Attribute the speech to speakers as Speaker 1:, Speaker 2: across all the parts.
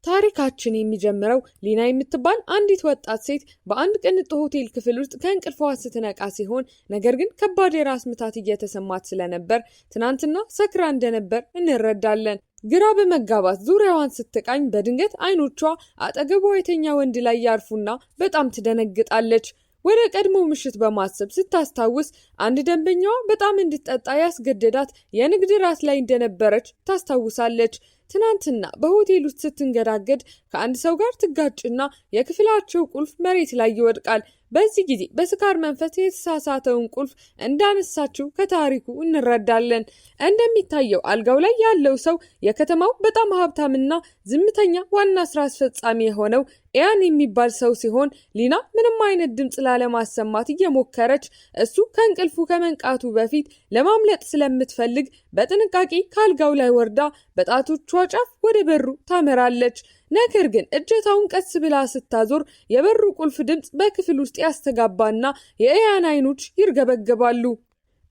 Speaker 1: ታሪካችን የሚጀምረው ሊና የምትባል አንዲት ወጣት ሴት በአንድ ቅንጡ ሆቴል ክፍል ውስጥ ከእንቅልፏ ስትነቃ ሲሆን ነገር ግን ከባድ የራስ ምታት እየተሰማት ስለነበር ትናንትና ሰክራ እንደነበር እንረዳለን። ግራ በመጋባት ዙሪያዋን ስትቃኝ በድንገት አይኖቿ አጠገቧ የተኛ ወንድ ላይ ያርፉና በጣም ትደነግጣለች። ወደ ቀድሞ ምሽት በማሰብ ስታስታውስ አንድ ደንበኛዋ በጣም እንድትጠጣ ያስገደዳት የንግድ ራስ ላይ እንደነበረች ታስታውሳለች። ትናንትና በሆቴል ውስጥ ስትንገዳገድ ከአንድ ሰው ጋር ትጋጭና የክፍላቸው ቁልፍ መሬት ላይ ይወድቃል። በዚህ ጊዜ በስካር መንፈስ የተሳሳተውን ቁልፍ እንዳነሳችው ከታሪኩ እንረዳለን። እንደሚታየው አልጋው ላይ ያለው ሰው የከተማው በጣም ሀብታምና ዝምተኛ ዋና ስራ አስፈጻሚ የሆነው ኢያን የሚባል ሰው ሲሆን ሊና ምንም አይነት ድምፅ ላለማሰማት እየሞከረች እሱ ከእንቅልፉ ከመንቃቱ በፊት ለማምለጥ ስለምትፈልግ በጥንቃቄ ከአልጋው ላይ ወርዳ በጣቶቿ ጫፍ ወደ በሩ ታመራለች። ነገር ግን እጀታውን ቀስ ብላ ስታዞር የበሩ ቁልፍ ድምፅ በክፍል ውስጥ ያስተጋባና የኢያን አይኖች ይርገበገባሉ።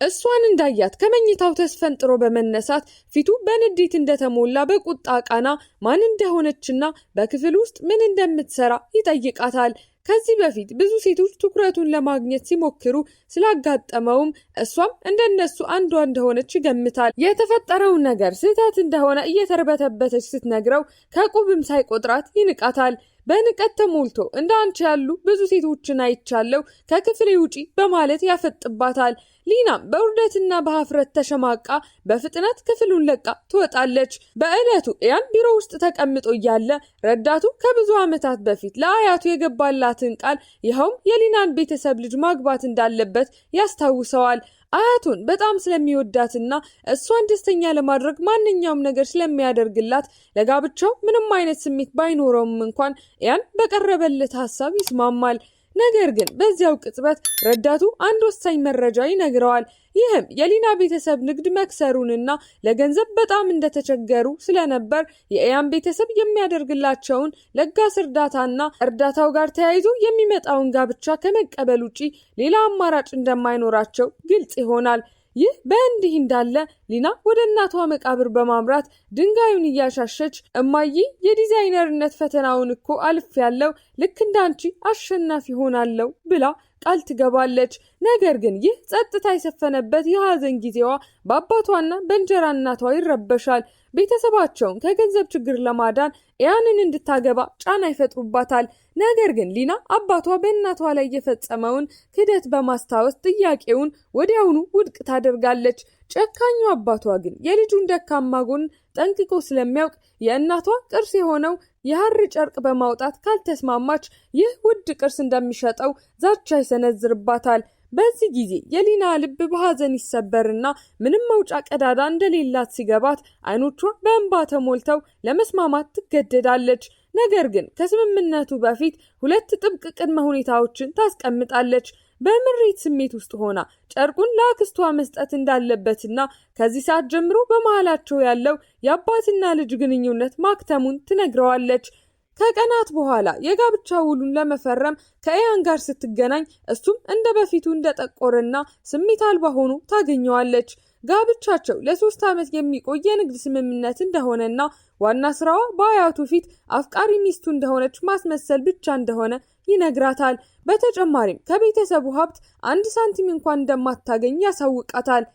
Speaker 1: እሷን እንዳያት ከመኝታው ተስፈንጥሮ በመነሳት ፊቱ በንዴት እንደተሞላ በቁጣ ቃና ማን እንደሆነችና በክፍል ውስጥ ምን እንደምትሰራ ይጠይቃታል። ከዚህ በፊት ብዙ ሴቶች ትኩረቱን ለማግኘት ሲሞክሩ ስላጋጠመውም እሷም እንደነሱ አንዷ እንደሆነች ይገምታል። የተፈጠረው ነገር ስህተት እንደሆነ እየተርበተበተች ስትነግረው ከቁብም ሳይቆጥራት ይንቃታል። በንቀት ተሞልቶ እንደ አንቺ ያሉ ብዙ ሴቶችን አይቻለው፣ ከክፍሌ ውጪ በማለት ያፈጥባታል። ሊናም በውርደትና በሀፍረት ተሸማቃ በፍጥነት ክፍሉን ለቃ ትወጣለች። በዕለቱ ኢያን ቢሮ ውስጥ ተቀምጦ እያለ ረዳቱ ከብዙ ዓመታት በፊት ለአያቱ የገባላትን ቃል ይኸውም የሊናን ቤተሰብ ልጅ ማግባት እንዳለበት ያስታውሰዋል። አያቱን በጣም ስለሚወዳትና እሷን ደስተኛ ለማድረግ ማንኛውም ነገር ስለሚያደርግላት ለጋብቻው ምንም አይነት ስሜት ባይኖረውም እንኳን ኢያን በቀረበለት ሐሳብ ይስማማል። ነገር ግን በዚያው ቅጽበት ረዳቱ አንድ ወሳኝ መረጃ ይነግረዋል። ይህም የሊና ቤተሰብ ንግድ መክሰሩንና ለገንዘብ በጣም እንደተቸገሩ ስለነበር የኢያን ቤተሰብ የሚያደርግላቸውን ለጋስ እርዳታና እርዳታው ጋር ተያይዞ የሚመጣውን ጋብቻ ከመቀበል ውጪ ሌላ አማራጭ እንደማይኖራቸው ግልጽ ይሆናል። ይህ በእንዲህ እንዳለ ሊና ወደ እናቷ መቃብር በማምራት ድንጋዩን እያሻሸች እማዬ የዲዛይነርነት ፈተናውን እኮ አልፌያለሁ፣ ልክ እንዳንቺ አሸናፊ ሆናለሁ ብላ ቃል ትገባለች። ነገር ግን ይህ ጸጥታ የሰፈነበት የሐዘን ጊዜዋ በአባቷና በእንጀራ እናቷ ይረበሻል። ቤተሰባቸውን ከገንዘብ ችግር ለማዳን ኢያንን እንድታገባ ጫና ይፈጥሩባታል። ነገር ግን ሊና አባቷ በእናቷ ላይ የፈጸመውን ክህደት በማስታወስ ጥያቄውን ወዲያውኑ ውድቅ ታደርጋለች። ጨካኙ አባቷ ግን የልጁን ደካማ ጎን ጠንቅቆ ስለሚያውቅ የእናቷ ቅርስ የሆነው የሐር ጨርቅ በማውጣት ካልተስማማች ይህ ውድ ቅርስ እንደሚሸጠው ዛቻ ይሰነዝርባታል። በዚህ ጊዜ የሊና ልብ በሐዘን ይሰበርና ምንም መውጫ ቀዳዳ እንደሌላት ሲገባት አይኖቿ በእንባ ተሞልተው ለመስማማት ትገደዳለች። ነገር ግን ከስምምነቱ በፊት ሁለት ጥብቅ ቅድመ ሁኔታዎችን ታስቀምጣለች። በምሬት ስሜት ውስጥ ሆና ጨርቁን ለአክስቷ መስጠት እንዳለበትና ከዚህ ሰዓት ጀምሮ በመሃላቸው ያለው የአባትና ልጅ ግንኙነት ማክተሙን ትነግረዋለች። ከቀናት በኋላ የጋብቻ ውሉን ለመፈረም ከኢያን ጋር ስትገናኝ እሱም እንደ በፊቱ እንደጠቆረና ስሜት አልባ ሆኖ ታገኘዋለች። ጋብቻቸው ለ3 ዓመት የሚቆይ የንግድ ስምምነት እንደሆነና ዋና ስራዋ በአያቱ ፊት አፍቃሪ ሚስቱ እንደሆነች ማስመሰል ብቻ እንደሆነ ይነግራታል። በተጨማሪም ከቤተሰቡ ሀብት 1 ሳንቲም እንኳን እንደማታገኝ ያሳውቃታል።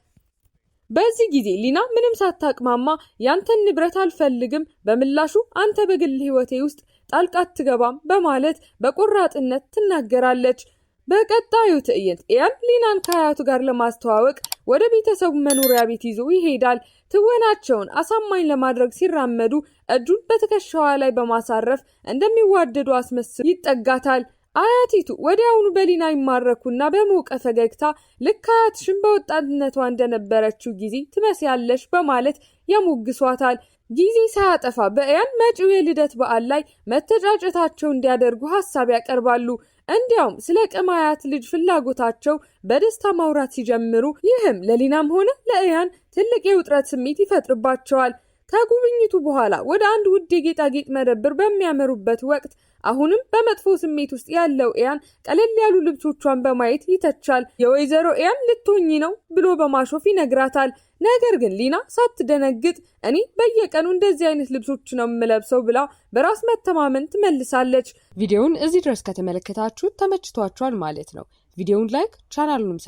Speaker 1: በዚህ ጊዜ ሊና ምንም ሳታቅማማ ያንተን ንብረት አልፈልግም፣ በምላሹ አንተ በግል ህይወቴ ውስጥ ጣልቃ አትገባም በማለት በቆራጥነት ትናገራለች። በቀጣዩ ትዕይንት ኢያን ሊናን ከአያቱ ጋር ለማስተዋወቅ ወደ ቤተሰቡ መኖሪያ ቤት ይዞ ይሄዳል። ትወናቸውን አሳማኝ ለማድረግ ሲራመዱ እጁን በትከሻዋ ላይ በማሳረፍ እንደሚዋደዱ አስመስሎ ይጠጋታል። አያቲቱ ወዲያውኑ በሊና ይማረኩና በሞቀ ፈገግታ ልክ አያትሽን በወጣትነቷ እንደነበረችው ጊዜ ትመስያለሽ በማለት ያሞግሷታል። ጊዜ ሳያጠፋ በኢያን መጪው የልደት በዓል ላይ መተጫጨታቸው እንዲያደርጉ ሐሳብ ያቀርባሉ። እንዲያውም ስለ ቅማያት ልጅ ፍላጎታቸው በደስታ ማውራት ሲጀምሩ ይህም ለሊናም ሆነ ለኢያን ትልቅ የውጥረት ስሜት ይፈጥርባቸዋል። ከጉብኝቱ በኋላ ወደ አንድ ውድ የጌጣጌጥ መደብር በሚያመሩበት ወቅት አሁንም በመጥፎ ስሜት ውስጥ ያለው ኢያን ቀለል ያሉ ልብሶቿን በማየት ይተቻል። የወይዘሮ ኢያን ልትሆኚ ነው ብሎ በማሾፍ ይነግራታል። ነገር ግን ሊና ሳትደነግጥ እኔ በየቀኑ እንደዚህ አይነት ልብሶች ነው የምለብሰው ብላ በራስ መተማመን ትመልሳለች። ቪዲዮውን እዚህ ድረስ ከተመለከታችሁ ተመችቷችኋል ማለት ነው። ቪዲዮውን ላይክ ቻናሉንም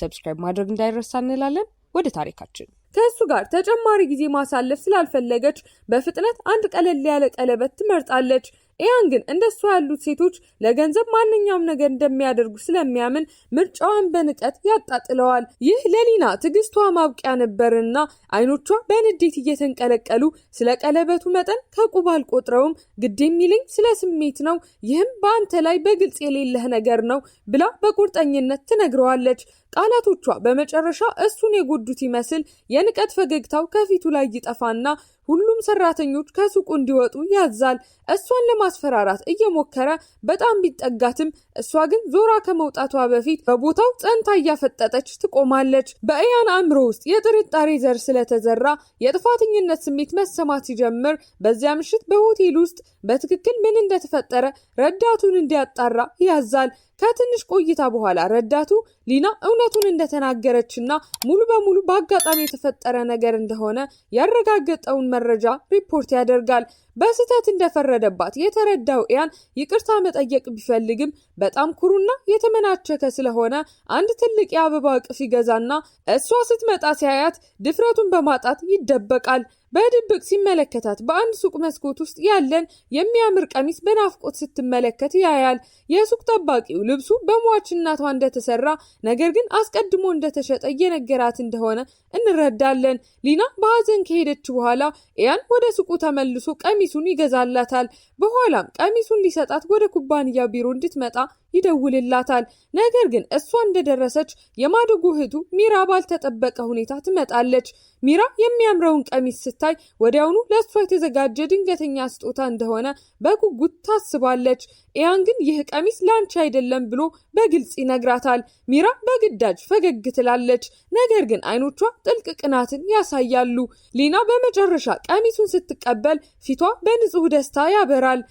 Speaker 1: ሰብስክራይብ ማድረግ እንዳይረሳ እንላለን። ወደ ታሪካችን ከሱ ጋር ተጨማሪ ጊዜ ማሳለፍ ስላልፈለገች በፍጥነት አንድ ቀለል ያለ ቀለበት ትመርጣለች። ኢያን ግን እንደሷ ያሉት ሴቶች ለገንዘብ ማንኛውም ነገር እንደሚያደርጉ ስለሚያምን ምርጫዋን በንቀት ያጣጥለዋል። ይህ ለሊና ትዕግስቷ ማብቂያ ነበርና አይኖቿ በንዴት እየተንቀለቀሉ ስለ ቀለበቱ መጠን ከቁብ አልቆጥረውም፣ ግድ የሚለኝ ስለ ስሜት ነው፣ ይህም በአንተ ላይ በግልጽ የሌለህ ነገር ነው ብላ በቁርጠኝነት ትነግረዋለች። ቃላቶቿ በመጨረሻ እሱን የጎዱት ይመስል የንቀት ፈገግታው ከፊቱ ላይ ይጠፋና ሁሉም ሰራተኞች ከሱቁ እንዲወጡ ያዛል። እሷን ለማስፈራራት እየሞከረ በጣም ቢጠጋትም እሷ ግን ዞራ ከመውጣቷ በፊት በቦታው ጸንታ እያፈጠጠች ትቆማለች። በኢያን አእምሮ ውስጥ የጥርጣሬ ዘር ስለተዘራ የጥፋተኝነት ስሜት መሰማት ሲጀምር በዚያ ምሽት በሆቴል ውስጥ በትክክል ምን እንደተፈጠረ ረዳቱን እንዲያጣራ ያዛል። ከትንሽ ቆይታ በኋላ ረዳቱ ሊና እውነቱን እንደተናገረችና ሙሉ በሙሉ በአጋጣሚ የተፈጠረ ነገር እንደሆነ ያረጋገጠውን መረጃ ሪፖርት ያደርጋል። በስህተት እንደፈረደባት የተረዳው ኢያን ይቅርታ መጠየቅ ቢፈልግም በጣም ኩሩና የተመናቸከ ስለሆነ አንድ ትልቅ የአበባ እቅፍ ይገዛና እሷ ስትመጣ ሲያያት ድፍረቱን በማጣት ይደበቃል። በድብቅ ሲመለከታት በአንድ ሱቅ መስኮት ውስጥ ያለን የሚያምር ቀሚስ በናፍቆት ስትመለከት ያያል። የሱቅ ጠባቂው ልብሱ በሟች እናቷ እንደተሰራ ነገር ግን አስቀድሞ እንደተሸጠ እየነገራት እንደሆነ እንረዳለን። ሊና በሐዘን ከሄደች በኋላ ኢያን ወደ ሱቁ ተመልሶ ቀሚሱን ይገዛላታል። በኋላም ቀሚሱን ሊሰጣት ወደ ኩባንያ ቢሮ እንድትመጣ ይደውልላታል። ነገር ግን እሷ እንደደረሰች የማደጎ እህቱ ሚራ ባልተጠበቀ ሁኔታ ትመጣለች። ሚራ የሚያምረውን ቀሚስ ስታይ ወዲያውኑ ለእሷ የተዘጋጀ ድንገተኛ ስጦታ እንደሆነ በጉጉት ታስባለች። ኢያን ግን ይህ ቀሚስ ላንቺ አይደለም ብሎ በግልጽ ይነግራታል። ሚራ በግዳጅ ፈገግ ትላለች፣ ነገር ግን አይኖቿ ጥልቅ ቅናትን ያሳያሉ። ሊና በመጨረሻ ቀሚሱን ስትቀበል ፊቷ በንጹህ ደስታ ያበራል።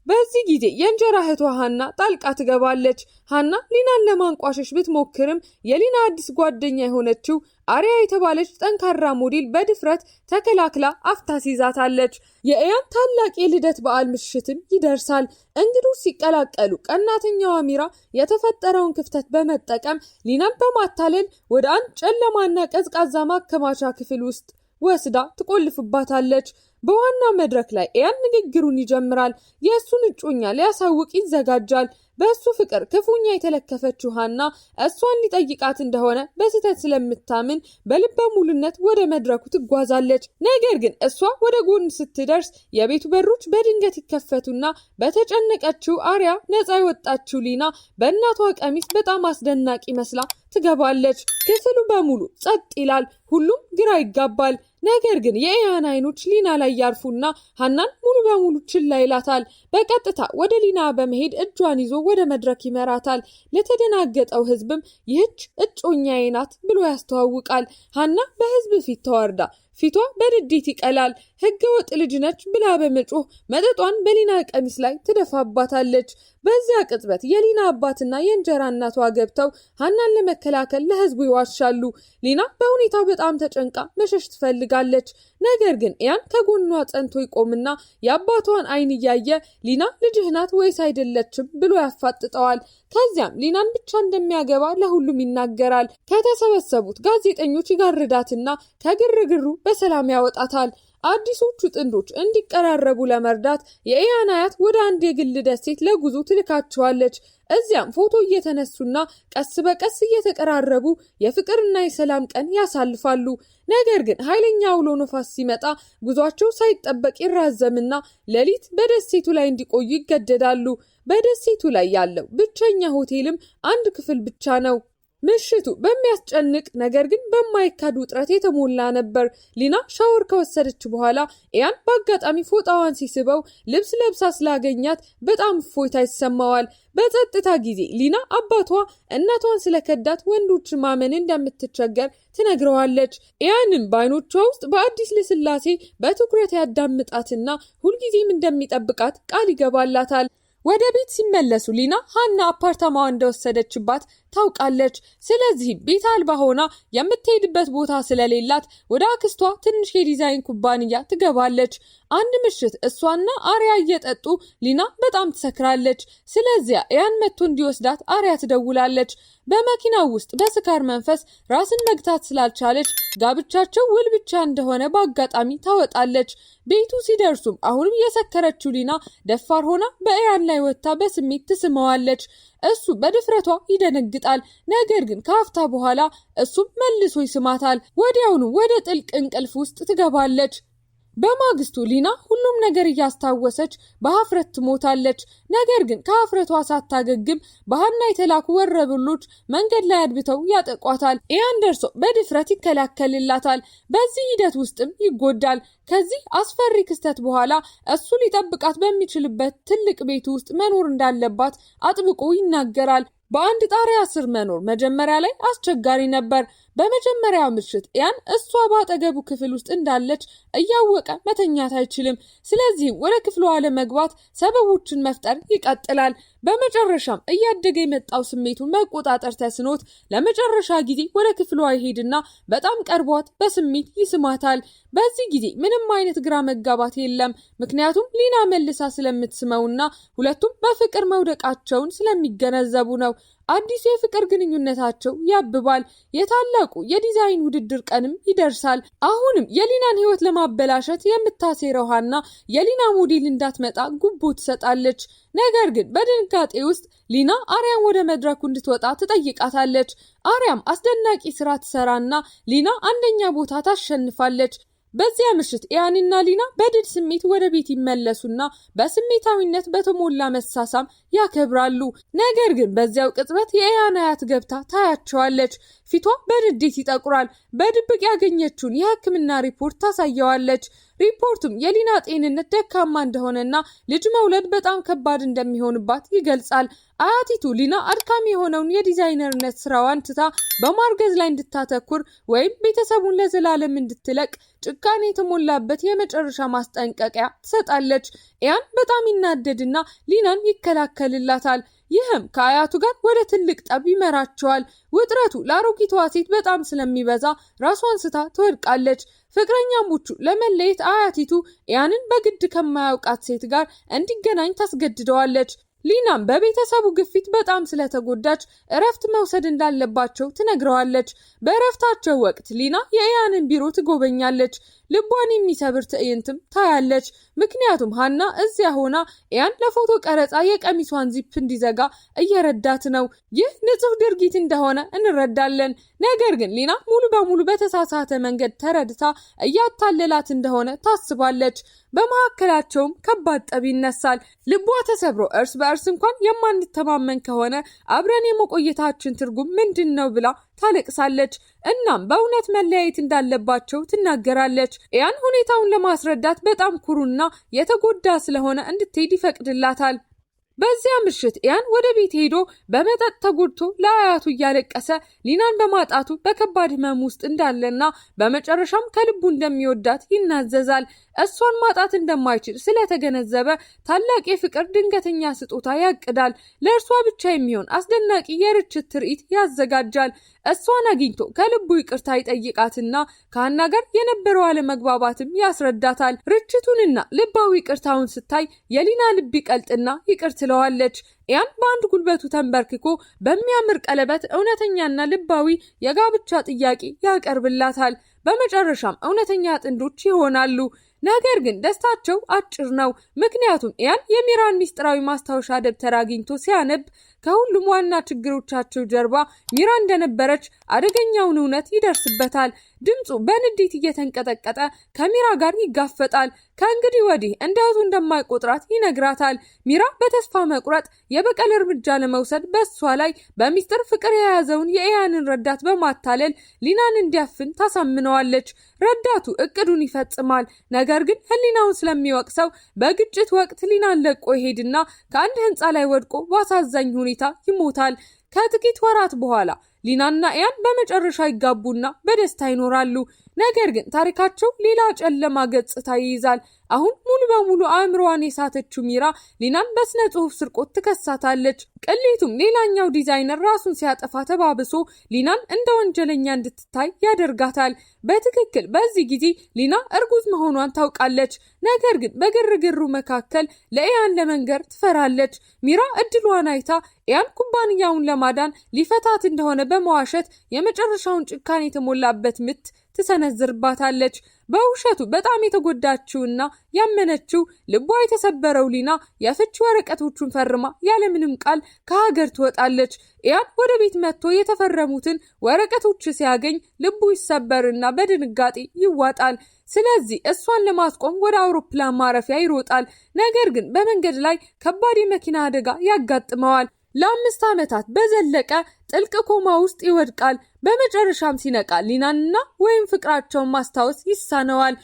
Speaker 1: በዚህ ጊዜ የእንጀራ እህቷ ሀና ጣልቃ ትገባለች። ሀና ሊናን ለማንቋሸሽ ብትሞክርም የሊና አዲስ ጓደኛ የሆነችው አሪያ የተባለች ጠንካራ ሞዴል በድፍረት ተከላክላ አፍታስ ይዛታለች። የኢያን ታላቅ የልደት በዓል ምሽትም ይደርሳል። እንግዶች ሲቀላቀሉ ቀናተኛዋ ሚራ የተፈጠረውን ክፍተት በመጠቀም ሊናን በማታለል ወደ አንድ ጨለማና ቀዝቃዛ ማከማቻ ክፍል ውስጥ ወስዳ ትቆልፍባታለች። በዋና መድረክ ላይ ኢያን ንግግሩን ይጀምራል። የእሱን እጮኛ ሊያሳውቅ ይዘጋጃል። በእሱ ፍቅር ክፉኛ የተለከፈችው ሀና እሷን ሊጠይቃት እንደሆነ በስህተት ስለምታምን በልበ ሙሉነት ወደ መድረኩ ትጓዛለች። ነገር ግን እሷ ወደ ጎን ስትደርስ የቤቱ በሮች በድንገት ይከፈቱና በተጨነቀችው አሪያ ነፃ የወጣችው ሊና በእናቷ ቀሚስ በጣም አስደናቂ መስላ ትገባለች። ክፍሉ በሙሉ ጸጥ ይላል። ሁሉም ግራ ይጋባል። ነገር ግን የኢያን አይኖች ሊና ላይ ያርፉና ሀናን ሙሉ በሙሉ ችላ ይላታል። በቀጥታ ወደ ሊና በመሄድ እጇን ይዞ ወደ መድረክ ይመራታል። ለተደናገጠው ህዝብም ይህች እጮኛዬ ናት ብሎ ያስተዋውቃል። ሀና በህዝብ ፊት ተዋርዳ ፊቷ በንዴት ይቀላል። ህገወጥ ልጅ ነች ብላ በመጮህ መጠጧን በሊና ቀሚስ ላይ ትደፋባታለች። በዚያ ቅጽበት የሊና አባትና የእንጀራ እናቷ ገብተው ሀናን ለመከላከል ለህዝቡ ይዋሻሉ። ሊና በሁኔታው በጣም ተጨንቃ መሸሽ ትፈልጋለች። ነገር ግን ኢያን ከጎኗ ጸንቶ ይቆምና የአባቷን አይን እያየ ሊና ልጅህ ናት ወይስ አይደለችም ብሎ ያፋጥጠዋል። ከዚያም ሊናን ብቻ እንደሚያገባ ለሁሉም ይናገራል። ከተሰበሰቡት ጋዜጠኞች ይጋርዳትና ከግርግሩ በሰላም ያወጣታል። አዲሶቹ ጥንዶች እንዲቀራረቡ ለመርዳት የኢያን አያት ወደ አንድ የግል ደሴት ለጉዞ ትልካቸዋለች። እዚያም ፎቶ እየተነሱና ቀስ በቀስ እየተቀራረቡ የፍቅርና የሰላም ቀን ያሳልፋሉ። ነገር ግን ኃይለኛ አውሎ ነፋስ ሲመጣ ጉዟቸው ሳይጠበቅ ይራዘምና ሌሊት በደሴቱ ላይ እንዲቆዩ ይገደዳሉ። በደሴቱ ላይ ያለው ብቸኛ ሆቴልም አንድ ክፍል ብቻ ነው። ምሽቱ በሚያስጨንቅ ነገር ግን በማይካድ ውጥረት የተሞላ ነበር። ሊና ሻወር ከወሰደች በኋላ ኢያን በአጋጣሚ ፎጣዋን ሲስበው ልብስ ለብሳ ስላገኛት በጣም እፎይታ ይሰማዋል። በጸጥታ ጊዜ ሊና አባቷ እናቷን ስለከዳት ወንዶችን ማመን እንደምትቸገር ትነግረዋለች። ኢያንም በዓይኖቿ ውስጥ በአዲስ ልስላሴ በትኩረት ያዳምጣትና ሁልጊዜም እንደሚጠብቃት ቃል ይገባላታል። ወደ ቤት ሲመለሱ ሊና ሃና አፓርታማዋ እንደወሰደችባት ታውቃለች። ስለዚህ ቤት አልባ ሆና የምትሄድበት ቦታ ስለሌላት ወደ አክስቷ ትንሽ የዲዛይን ኩባንያ ትገባለች። አንድ ምሽት እሷና አሪያ እየጠጡ ሊና በጣም ትሰክራለች። ስለዚህ ኢያን መጥቶ እንዲወስዳት አሪያ ትደውላለች። በመኪናው ውስጥ በስካር መንፈስ ራስን መግታት ስላልቻለች ጋብቻቸው ውል ብቻ እንደሆነ በአጋጣሚ ታወጣለች። ቤቱ ሲደርሱም አሁንም የሰከረችው ሊና ደፋር ሆና በኢያን ላይ ወጥታ በስሜት ትስመዋለች። እሱ በድፍረቷ ይደነግጣል። ነገር ግን ከአፍታ በኋላ እሱም መልሶ ይስማታል። ወዲያውኑ ወደ ጥልቅ እንቅልፍ ውስጥ ትገባለች። በማግስቱ ሊና ሁሉም ነገር እያስታወሰች በሀፍረት ትሞታለች። ነገር ግን ከሀፍረቷ ሳታገግም በሃና የተላኩ ወረበሎች መንገድ ላይ አድብተው ያጠቋታል። ኢያን ደርሶ በድፍረት ይከላከልላታል። በዚህ ሂደት ውስጥም ይጎዳል። ከዚህ አስፈሪ ክስተት በኋላ እሱ ሊጠብቃት በሚችልበት ትልቅ ቤት ውስጥ መኖር እንዳለባት አጥብቆ ይናገራል። በአንድ ጣሪያ ስር መኖር መጀመሪያ ላይ አስቸጋሪ ነበር። በመጀመሪያው ምሽት ኢያን እሷ ባጠገቡ ክፍል ውስጥ እንዳለች እያወቀ መተኛት አይችልም። ስለዚህም ወደ ክፍሏ ለመግባት ሰበቦችን መፍጠር ይቀጥላል። በመጨረሻም እያደገ የመጣው ስሜቱን መቆጣጠር ተስኖት ለመጨረሻ ጊዜ ወደ ክፍሏ ይሄድና በጣም ቀርቧት በስሜት ይስማታል። በዚህ ጊዜ ምንም አይነት ግራ መጋባት የለም። ምክንያቱም ሊና መልሳ ስለምትስመውና ሁለቱም በፍቅር መውደቃቸውን ስለሚገነዘቡ ነው። አዲሱ የፍቅር ግንኙነታቸው ያብባል። የታላቁ የዲዛይን ውድድር ቀንም ይደርሳል። አሁንም የሊናን ሕይወት ለማበላሸት የምታሴረው ሃና የሊና ሞዴል እንዳትመጣ ጉቦ ትሰጣለች። ነገር ግን በድንጋጤ ውስጥ ሊና አሪያም ወደ መድረኩ እንድትወጣ ትጠይቃታለች። አሪያም አስደናቂ ስራ ትሰራና ሊና አንደኛ ቦታ ታሸንፋለች። በዚያ ምሽት ኢያንና ሊና በድል ስሜት ወደ ቤት ይመለሱና በስሜታዊነት በተሞላ መሳሳም ያከብራሉ። ነገር ግን በዚያው ቅጽበት የኢያን አያት ገብታ ታያቸዋለች። ፊቷ በንዴት ይጠቁራል። በድብቅ ያገኘችውን የሕክምና ሪፖርት ታሳየዋለች። ሪፖርቱም የሊና ጤንነት ደካማ እንደሆነና ልጅ መውለድ በጣም ከባድ እንደሚሆንባት ይገልጻል። አያቲቱ ሊና አድካሚ የሆነውን የዲዛይነርነት ስራዋን ትታ በማርገዝ ላይ እንድታተኩር ወይም ቤተሰቡን ለዘላለም እንድትለቅ ጭካኔ የተሞላበት የመጨረሻ ማስጠንቀቂያ ትሰጣለች። ኢያን በጣም ይናደድና ሊናን ይከላከልላታል። ይህም ከአያቱ ጋር ወደ ትልቅ ጠብ ይመራቸዋል። ውጥረቱ ለአሮጊቷ ሴት በጣም ስለሚበዛ ራሷን ስታ ትወድቃለች። ፍቅረኛሞቹ ለመለየት አያቲቱ ኢያንን በግድ ከማያውቃት ሴት ጋር እንዲገናኝ ታስገድደዋለች። ሊናም በቤተሰቡ ግፊት በጣም ስለተጎዳች እረፍት መውሰድ እንዳለባቸው ትነግረዋለች። በእረፍታቸው ወቅት ሊና የኢያንን ቢሮ ትጎበኛለች። ልቧን የሚሰብር ትዕይንትም ታያለች። ምክንያቱም ሃና እዚያ ሆና ኢያን ለፎቶ ቀረጻ የቀሚሷን ዚፕ እንዲዘጋ እየረዳት ነው። ይህ ንጹህ ድርጊት እንደሆነ እንረዳለን። ነገር ግን ሊና ሙሉ በሙሉ በተሳሳተ መንገድ ተረድታ እያታለላት እንደሆነ ታስባለች። በመካከላቸውም ከባድ ጠብ ይነሳል። ልቧ ተሰብሮ እርስ በእርስ እንኳን የማንተማመን ከሆነ አብረን የመቆየታችን ትርጉም ምንድን ነው ብላ ታለቅሳለች። እናም በእውነት መለያየት እንዳለባቸው ትናገራለች። ኢያን ሁኔታውን ለማስረዳት በጣም ኩሩና የተጎዳ ስለሆነ እንድትሄድ ይፈቅድላታል። በዚያ ምሽት ኢያን ወደ ቤት ሄዶ በመጠጥ ተጎድቶ ለአያቱ እያለቀሰ ሊናን በማጣቱ በከባድ ሕመም ውስጥ እንዳለና በመጨረሻም ከልቡ እንደሚወዳት ይናዘዛል። እሷን ማጣት እንደማይችል ስለተገነዘበ ታላቅ የፍቅር ድንገተኛ ስጦታ ያቅዳል። ለእርሷ ብቻ የሚሆን አስደናቂ የርችት ትርኢት ያዘጋጃል። እሷን አግኝቶ ከልቡ ይቅርታ ይጠይቃትና ከሃና ጋር የነበረው አለመግባባትም ያስረዳታል። ርችቱንና ልባዊ ይቅርታውን ስታይ የሊና ልብ ይቀልጥና ይቅር ትለዋለች። ኢያን በአንድ ጉልበቱ ተንበርክኮ በሚያምር ቀለበት እውነተኛና ልባዊ የጋብቻ ጥያቄ ያቀርብላታል። በመጨረሻም እውነተኛ ጥንዶች ይሆናሉ። ነገር ግን ደስታቸው አጭር ነው። ምክንያቱም ኢያን የሚራን ሚስጥራዊ ማስታወሻ ደብተር አግኝቶ ሲያነብ ከሁሉም ዋና ችግሮቻቸው ጀርባ ሚራ እንደነበረች አደገኛውን እውነት ይደርስበታል። ድምፁ በንዴት እየተንቀጠቀጠ ከሚራ ጋር ይጋፈጣል። ከእንግዲህ ወዲህ እንደ እህቱ እንደማይቆጥራት ይነግራታል። ሚራ በተስፋ መቁረጥ የበቀል እርምጃ ለመውሰድ በሷ ላይ በሚስጥር ፍቅር የያዘውን የኢያንን ረዳት በማታለል ሊናን እንዲያፍን ታሳምነዋለች። ረዳቱ እቅዱን ይፈጽማል። ነገር ግን ህሊናውን ስለሚወቅሰው በግጭት ወቅት ሊናን ለቆ ይሄድና ከአንድ ህንፃ ላይ ወድቆ በአሳዛኝ ሁኔታ ይሞታል። ከጥቂት ወራት በኋላ ሊናና ኢያን በመጨረሻ ይጋቡና በደስታ ይኖራሉ። ነገር ግን ታሪካቸው ሌላ ጨለማ ገጽታ ይይዛል። አሁን ሙሉ በሙሉ አእምሮዋን የሳተችው ሚራ ሊናን በስነ ጽሑፍ ስርቆት ትከሳታለች። ቅሌቱም ሌላኛው ዲዛይነር ራሱን ሲያጠፋ ተባብሶ ሊናን እንደ ወንጀለኛ እንድትታይ ያደርጋታል። በትክክል በዚህ ጊዜ ሊና እርጉዝ መሆኗን ታውቃለች። ነገር ግን በግርግሩ መካከል ለኢያን ለመንገር ትፈራለች። ሚራ እድሏን አይታ ኢያን ኩባንያውን ለማዳን ሊፈታት እንደሆነ በመዋሸት የመጨረሻውን ጭካኔ የተሞላበት ምት ትሰነዝርባታለች። በውሸቱ በጣም የተጎዳችውና ያመነችው ልቧ የተሰበረው ሊና የፍቺ ወረቀቶቹን ፈርማ ያለምንም ቃል ከሀገር ትወጣለች። ኢያን ወደ ቤት መጥቶ የተፈረሙትን ወረቀቶች ሲያገኝ ልቡ ይሰበርና በድንጋጤ ይዋጣል። ስለዚህ እሷን ለማስቆም ወደ አውሮፕላን ማረፊያ ይሮጣል። ነገር ግን በመንገድ ላይ ከባድ የመኪና አደጋ ያጋጥመዋል። ለ5 ዓመታት በዘለቀ ጥልቅ ኮማ ውስጥ ይወድቃል። በመጨረሻም ሲነቃ ሊናንና ወይም ፍቅራቸውን ማስታወስ ይሳነዋል።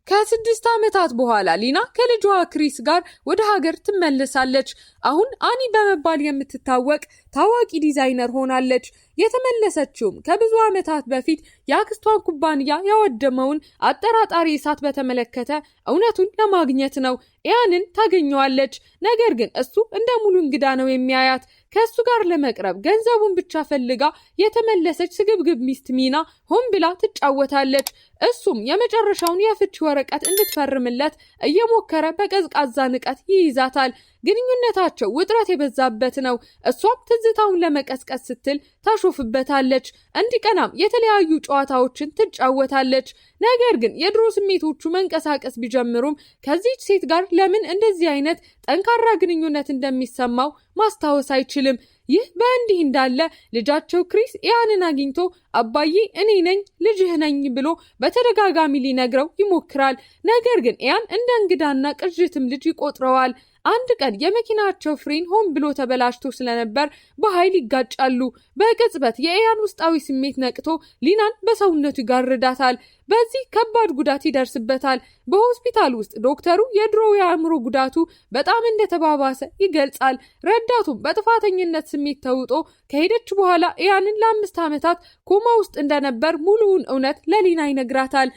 Speaker 1: ከ6 ዓመታት በኋላ ሊና ከልጇ ክሪስ ጋር ወደ ሀገር ትመለሳለች። አሁን አኒ በመባል የምትታወቅ ታዋቂ ዲዛይነር ሆናለች። የተመለሰችውም ከብዙ ዓመታት በፊት የአክስቷን ኩባንያ ያወደመውን አጠራጣሪ እሳት በተመለከተ እውነቱን ለማግኘት ነው። ኢያንን ታገኘዋለች። ነገር ግን እሱ እንደ ሙሉ እንግዳ ነው የሚያያት። ከእሱ ጋር ለመቅረብ ገንዘቡን ብቻ ፈልጋ የተመለሰች ስግብግብ ሚስት ሚና ሆን ብላ ትጫወታለች። እሱም የመጨረሻውን የፍቺ ወረቀት እንድትፈርምለት እየሞከረ በቀዝቃዛ ንቀት ይይዛታል። ግንኙነታቸው ውጥረት የበዛበት ነው። እሷም ትዝታውን ለመቀስቀስ ስትል ታሾፍበታለች። እንዲቀናም የተለያዩ ጨዋታዎችን ትጫወታለች። ነገር ግን የድሮ ስሜቶቹ መንቀሳቀስ ቢጀምሩም ከዚች ሴት ጋር ለምን እንደዚህ አይነት ጠንካራ ግንኙነት እንደሚሰማው ማስታወስ አይችልም። ይህ በእንዲህ እንዳለ ልጃቸው ክሪስ ኢያንን አግኝቶ አባዬ እኔ ነኝ ልጅህ ነኝ ብሎ በተደጋጋሚ ሊነግረው ይሞክራል። ነገር ግን ኢያን እንደ እንግዳና ቅዥትም ልጅ ይቆጥረዋል። አንድ ቀን የመኪናቸው ፍሬን ሆን ብሎ ተበላሽቶ ስለነበር በኃይል ይጋጫሉ። በቅጽበት የኢያን ውስጣዊ ስሜት ነቅቶ ሊናን በሰውነቱ ይጋርዳታል። በዚህ ከባድ ጉዳት ይደርስበታል። በሆስፒታል ውስጥ ዶክተሩ የድሮ የአእምሮ ጉዳቱ በጣም እንደተባባሰ ይገልጻል። ረዳቱም በጥፋተኝነት ስሜት ተውጦ ከሄደች በኋላ ኢያንን ለ5 ዓመታት ኮማ ውስጥ እንደነበር ሙሉውን እውነት ለሊና ይነግራታል።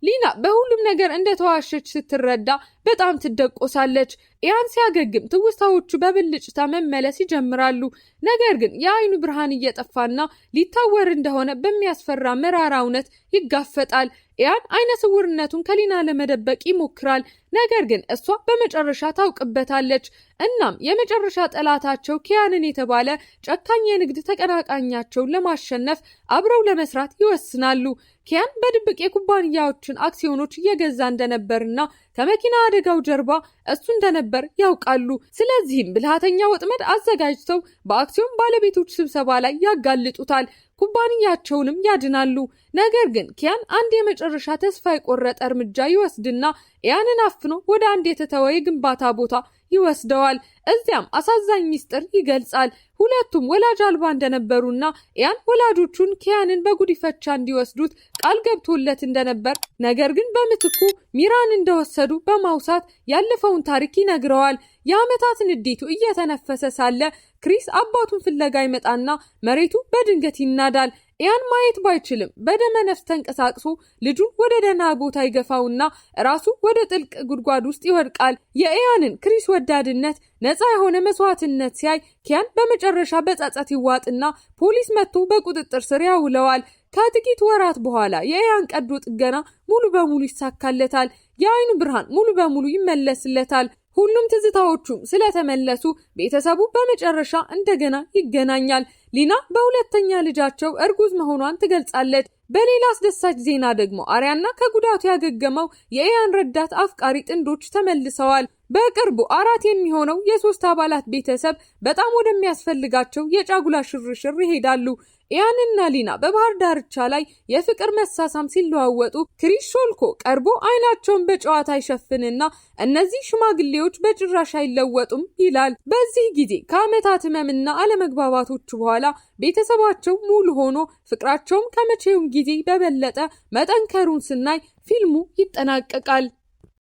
Speaker 1: ሊና በሁሉም ነገር እንደተዋሸች ስትረዳ በጣም ትደቆሳለች። ኢያን ሲያገግም ትውስታዎቹ በብልጭታ መመለስ ይጀምራሉ። ነገር ግን የአይኑ ብርሃን እየጠፋና ሊታወር እንደሆነ በሚያስፈራ መራራ እውነት ይጋፈጣል። ኢያን አይነ ስውርነቱን ከሊና ለመደበቅ ይሞክራል። ነገር ግን እሷ በመጨረሻ ታውቅበታለች። እናም የመጨረሻ ጠላታቸው ኪያንን የተባለ ጨካኝ የንግድ ተቀናቃኛቸውን ለማሸነፍ አብረው ለመስራት ይወስናሉ። ኪያን በድብቅ የኩባንያዎችን አክሲዮኖች እየገዛ እንደነበርና ከመኪና አደጋው ጀርባ እሱ እንደነበር ያውቃሉ። ስለዚህም ብልሃተኛ ወጥመድ አዘጋጅተው በአክሲዮን ባለቤቶች ስብሰባ ላይ ያጋልጡታል። ኩባንያቸውንም ያድናሉ። ነገር ግን ኪያን አንድ የመጨረሻ ተስፋ የቆረጠ እርምጃ ይወስድና ኢያንን አፍኖ ወደ አንድ የተተወ የግንባታ ቦታ ይወስደዋል። እዚያም አሳዛኝ ሚስጥር ይገልጻል። ሁለቱም ወላጅ አልባ እንደነበሩና ኢያን ወላጆቹን ኪያንን በጉዲፈቻ እንዲወስዱት ቃል ገብቶለት እንደነበር፣ ነገር ግን በምትኩ ሚራን እንደወሰዱ በማውሳት ያለፈውን ታሪክ ይነግረዋል። የዓመታት ንዴቱ እየተነፈሰ ሳለ ክሪስ አባቱን ፍለጋ ይመጣና መሬቱ በድንገት ይናዳል። ኢያን ማየት ባይችልም በደመ ነፍስ ተንቀሳቅሶ ልጁን ወደ ደህና ቦታ ይገፋውና ራሱ ወደ ጥልቅ ጉድጓድ ውስጥ ይወድቃል። የኢያንን ክሪስ ወዳድነት፣ ነፃ የሆነ መስዋዕትነት ሲያይ ኪያን በመጨረሻ በጸጸት ይዋጥና ፖሊስ መጥቶ በቁጥጥር ስር ያውለዋል። ከጥቂት ወራት በኋላ የኢያን ቀዶ ጥገና ሙሉ በሙሉ ይሳካለታል። የአይኑ ብርሃን ሙሉ በሙሉ ይመለስለታል። ሁሉም ትዝታዎቹም ስለተመለሱ ቤተሰቡ በመጨረሻ እንደገና ይገናኛል። ሊና በሁለተኛ ልጃቸው እርጉዝ መሆኗን ትገልጻለች። በሌላ አስደሳች ዜና ደግሞ አሪያና ከጉዳቱ ያገገመው የኢያን ረዳት አፍቃሪ ጥንዶች ተመልሰዋል። በቅርቡ 4 የሚሆነው የ3 አባላት ቤተሰብ በጣም ወደሚያስፈልጋቸው የጫጉላ ሽርሽር ይሄዳሉ። ኢያንና ሊና በባህር ዳርቻ ላይ የፍቅር መሳሳም ሲለዋወጡ ክሪስ ሾልኮ ቀርቦ አይናቸውን በጨዋታ ይሸፍንና እነዚህ ሽማግሌዎች በጭራሽ አይለወጡም ይላል። በዚህ ጊዜ ከዓመታት ህመምና አለመግባባቶች በኋላ ቤተሰባቸው ሙሉ ሆኖ ፍቅራቸውም ከመቼውም ጊዜ በበለጠ መጠንከሩን ስናይ ፊልሙ ይጠናቀቃል።